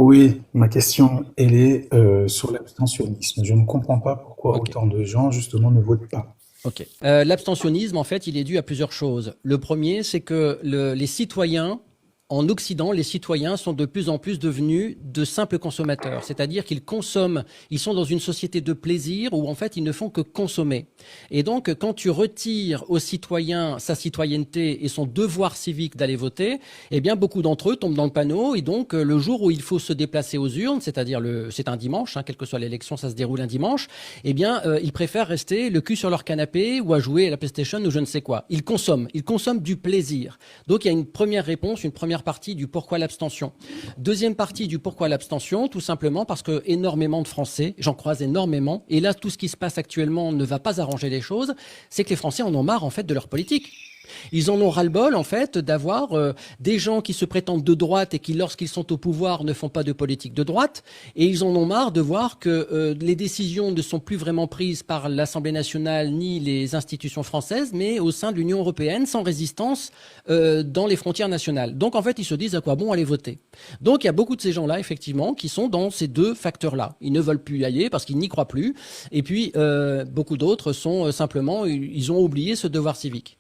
Oui, ma question, elle est sur l'abstentionnisme. Je ne comprends pas pourquoi Ok. autant de gens, justement, ne votent pas. Ok. L'abstentionnisme, en fait, il est dû à plusieurs choses. Le premier, c'est que les citoyens, en Occident, les citoyens sont de plus en plus devenus de simples consommateurs. C'est-à-dire qu'ils consomment, ils sont dans une société de plaisir où, en fait, ils ne font que consommer. Et donc, quand tu retires aux citoyens sa citoyenneté et son devoir civique d'aller voter, eh bien, beaucoup d'entre eux tombent dans le panneau. Et donc, le jour où il faut se déplacer aux urnes, c'est-à-dire c'est un dimanche, hein, quelle que soit l'élection, ça se déroule un dimanche, eh bien, ils préfèrent rester le cul sur leur canapé ou à jouer à la PlayStation ou je ne sais quoi. Ils consomment du plaisir. Donc, il y a une première réponse, une première partie du pourquoi l'abstention. Deuxième partie du pourquoi l'abstention, tout simplement parce que énormément de Français, j'en croise énormément, et là, tout ce qui se passe actuellement ne va pas arranger les choses, c'est que les Français en ont marre, en fait, de leur politique. Ils en ont ras-le-bol, en fait, d'avoir des gens qui se prétendent de droite et qui, lorsqu'ils sont au pouvoir, ne font pas de politique de droite. Et ils en ont marre de voir que les décisions ne sont plus vraiment prises par l'Assemblée nationale ni les institutions françaises, mais au sein de l'Union européenne, sans résistance dans les frontières nationales. Donc, en fait, ils se disent à quoi bon aller voter. Donc, il y a beaucoup de ces gens-là, effectivement, qui sont dans ces deux facteurs-là. Ils ne veulent plus y aller parce qu'ils n'y croient plus. Et puis, beaucoup d'autres sont simplement, ils ont oublié ce devoir civique.